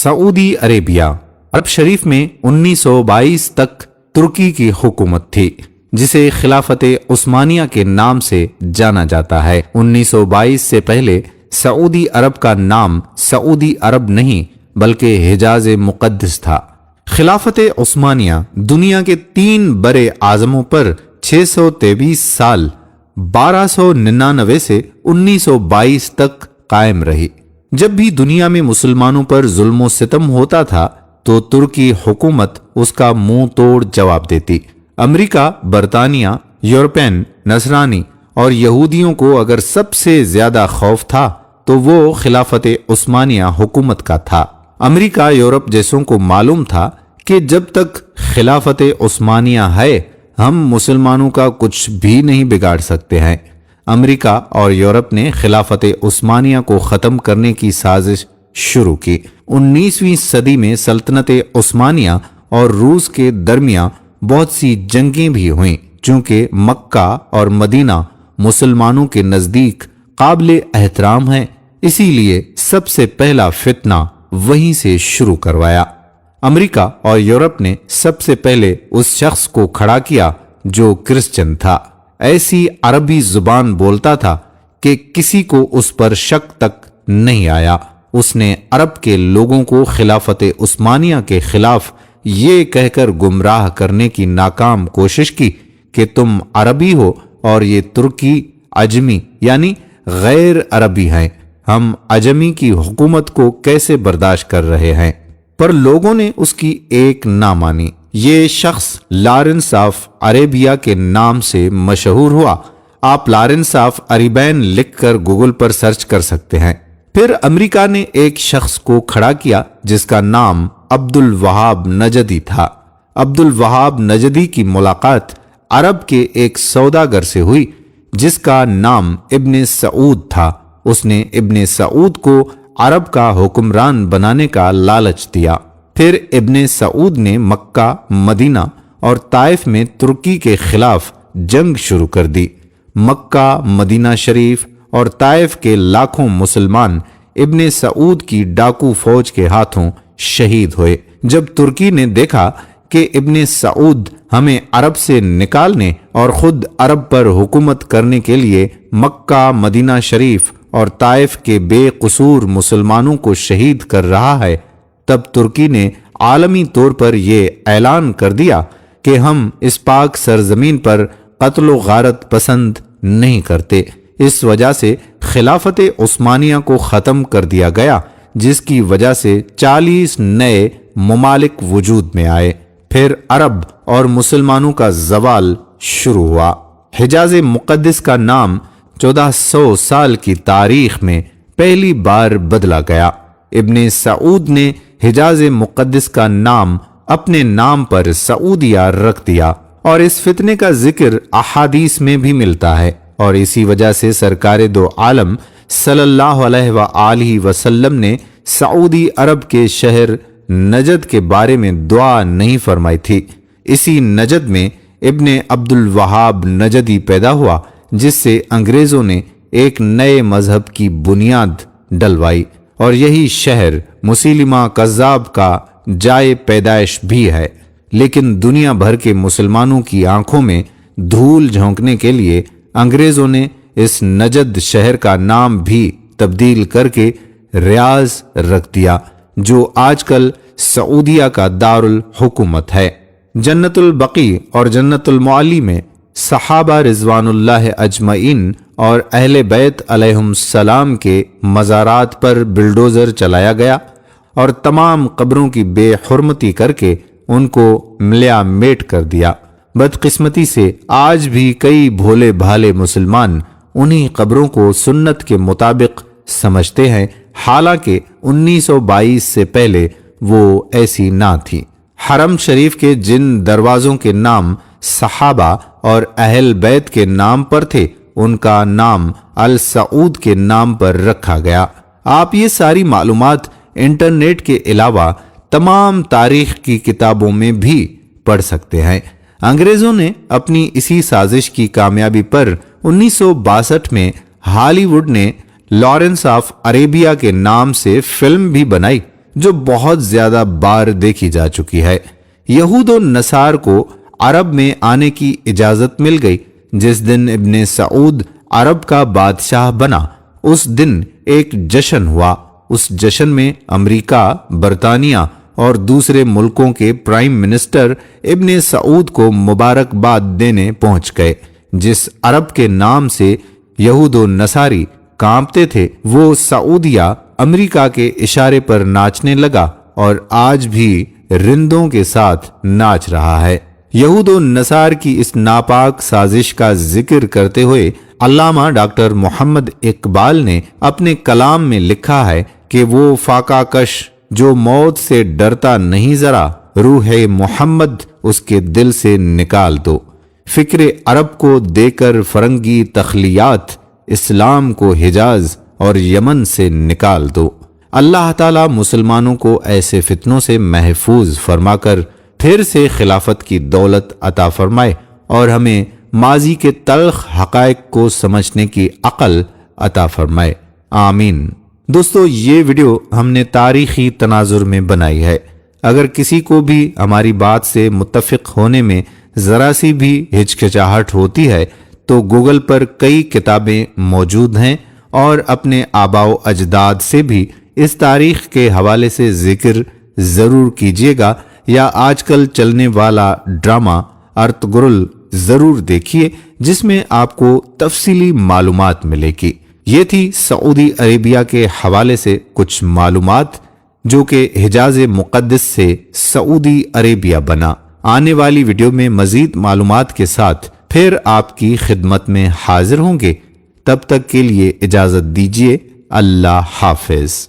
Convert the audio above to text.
سعودی عربیہ عرب شریف میں 1922 تک ترکی کی حکومت تھی، جسے خلافت عثمانیہ کے نام سے جانا جاتا ہے۔ 1922 سے پہلے سعودی عرب کا نام سعودی عرب نہیں بلکہ حجاز مقدس تھا۔ خلافت عثمانیہ دنیا کے 3 برے اعظموں پر 623 سال 1299 سے 1922 تک قائم رہی۔ جب بھی دنیا میں مسلمانوں پر ظلم و ستم ہوتا تھا تو ترکی حکومت اس کا منہ توڑ جواب دیتی۔ امریکہ، برطانیہ، یورپین، نصرانی اور یہودیوں کو اگر سب سے زیادہ خوف تھا تو وہ خلافت عثمانیہ حکومت کا تھا۔ امریکہ، یورپ جیسوں کو معلوم تھا کہ جب تک خلافت عثمانیہ ہے ہم مسلمانوں کا کچھ بھی نہیں بگاڑ سکتے ہیں۔ امریکہ اور یورپ نے خلافت عثمانیہ کو ختم کرنے کی سازش شروع کی۔ 19ویں صدی میں سلطنت عثمانیہ اور روس کے درمیان بہت سی جنگیں بھی ہوئیں، چونکہ مکہ اور مدینہ مسلمانوں کے نزدیک قابل احترام ہیں، اسی لیے سب سے پہلا فتنہ وہیں سے شروع کروایا۔ امریکہ اور یورپ نے سب سے پہلے اس شخص کو کھڑا کیا جو کرسچن تھا، ایسی عربی زبان بولتا تھا کہ کسی کو اس پر شک تک نہیں آیا۔ اس نے عرب کے لوگوں کو خلافت عثمانیہ کے خلاف یہ کہہ کر گمراہ کرنے کی ناکام کوشش کی کہ تم عربی ہو اور یہ ترکی عجمی یعنی غیر عربی ہیں، ہم عجمی کی حکومت کو کیسے برداشت کر رہے ہیں؟ پر لوگوں نے اس کی ایک نہ مانی۔ یہ شخص لارنس آف عربیہ کے نام سے مشہور ہوا۔ آپ لارنس آف عربین لکھ کر گوگل پر سرچ کر سکتے ہیں۔ پھر امریکہ نے ایک شخص کو کھڑا کیا جس کا نام عبد الوہاب نجدی تھا۔ عبد الوہاب نجدی کی ملاقات عرب کے ایک سوداگر سے ہوئی جس کا نام ابن سعود تھا۔ اس نے ابن سعود کو عرب کا حکمران بنانے کا لالچ دیا۔ پھر ابن سعود نے مکہ، مدینہ اور طائف میں ترکی کے خلاف جنگ شروع کر دی۔ مکہ، مدینہ شریف اور طائف کے لاکھوں مسلمان ابن سعود کی ڈاکو فوج کے ہاتھوں شہید ہوئے۔ جب ترکی نے دیکھا کہ ابن سعود ہمیں عرب سے نکالنے اور خود عرب پر حکومت کرنے کے لیے مکہ، مدینہ شریف اور طائف کے بے قصور مسلمانوں کو شہید کر رہا ہے، تب ترکی نے عالمی طور پر یہ اعلان کر دیا کہ ہم اس پاک سرزمین پر قتل و غارت پسند نہیں کرتے۔ اس وجہ سے خلافت عثمانیہ کو ختم کر دیا گیا، جس کی وجہ سے 40 نئے ممالک وجود میں آئے۔ پھر عرب اور مسلمانوں کا زوال شروع ہوا۔ حجاز مقدس کا نام 1400 سال کی تاریخ میں پہلی بار بدلا گیا۔ ابن سعود نے حجاز مقدس کا نام اپنے نام پر سعودیہ رکھ دیا، اور اس فتنے کا ذکر احادیث میں بھی ملتا ہے، اور اسی وجہ سے سرکار دو عالم صلی اللہ علیہ وآلہ وسلم نے سعودی عرب کے شہر نجد کے بارے میں دعا نہیں فرمائی تھی۔ اسی نجد میں ابن عبد الوہاب نجدی پیدا ہوا، جس سے انگریزوں نے ایک نئے مذہب کی بنیاد ڈلوائی، اور یہی شہر مسیلمہ کذاب کا جائے پیدائش بھی ہے۔ لیکن دنیا بھر کے مسلمانوں کی آنکھوں میں دھول جھونکنے کے لیے انگریزوں نے اس نجد شہر کا نام بھی تبدیل کر کے ریاض رکھ دیا، جو آج کل سعودیہ کا دارالحکومت ہے۔ جنت البقیع اور جنت المعلی میں صحابہ رضوان اللہ اجمعین اور اہل بیت علیہم السلام کے مزارات پر بلڈوزر چلایا گیا اور تمام قبروں کی بے حرمتی کر کے ان کو ملیا میٹ کر دیا۔ بدقسمتی سے آج بھی کئی بھولے بھالے مسلمان انہی قبروں کو سنت کے مطابق سمجھتے ہیں، حالانکہ 1922 سے پہلے وہ ایسی نہ تھی۔ حرم شریف کے جن دروازوں کے نام صحابہ اور اہل بیت کے نام پر تھے ان کا نام السعود کے نام پر رکھا گیا۔ آپ یہ ساری معلومات انٹرنیٹ کے علاوہ تمام تاریخ کی کتابوں میں بھی پڑھ سکتے ہیں۔ انگریزوں نے اپنی اسی سازش کی کامیابی پر 1962 میں ہالی ووڈ نے لارنس آف عربیہ کے نام سے فلم بھی بنائی، جو بہت زیادہ بار دیکھی جا چکی ہے۔ یہود و نصار کو عرب میں آنے کی اجازت مل گئی۔ جس دن ابن سعود عرب کا بادشاہ بنا اس دن ایک جشن ہوا۔ اس جشن میں امریکہ، برطانیہ اور دوسرے ملکوں کے پرائم منسٹر ابن سعود کو مبارکباد دینے پہنچ گئے۔ جس عرب کے نام سے یہود و نصاری کانپتے تھے وہ سعودیہ امریکہ کے اشارے پر ناچنے لگا اور آج بھی رندوں کے ساتھ ناچ رہا ہے۔ یہود و نصار کی اس ناپاک سازش کا ذکر کرتے ہوئے علامہ ڈاکٹر محمد اقبال نے اپنے کلام میں لکھا ہے کہ وہ فاقہ کش جو موت سے ڈرتا نہیں ذرا، روح محمد اس کے دل سے نکال دو۔ فکر عرب کو دے کر فرنگی تخلیات، اسلام کو حجاز اور یمن سے نکال دو۔ اللہ تعالیٰ مسلمانوں کو ایسے فتنوں سے محفوظ فرما کر پھر سے خلافت کی دولت عطا فرمائے اور ہمیں ماضی کے تلخ حقائق کو سمجھنے کی عقل عطا فرمائے، آمین۔ دوستو، یہ ویڈیو ہم نے تاریخی تناظر میں بنائی ہے۔ اگر کسی کو بھی ہماری بات سے متفق ہونے میں ذرا سی بھی ہچکچاہٹ ہوتی ہے تو گوگل پر کئی کتابیں موجود ہیں اور اپنے آباء و اجداد سے بھی اس تاریخ کے حوالے سے ذکر ضرور کیجیے گا، یا آج کل چلنے والا ڈرامہ ارطغرل ضرور دیکھیے جس میں آپ کو تفصیلی معلومات ملے گی۔ یہ تھی سعودی عربیہ کے حوالے سے کچھ معلومات جو کہ حجاز مقدس سے سعودی عربیہ بنا۔ آنے والی ویڈیو میں مزید معلومات کے ساتھ پھر آپ کی خدمت میں حاضر ہوں گے۔ تب تک کے لیے اجازت دیجیے، اللہ حافظ۔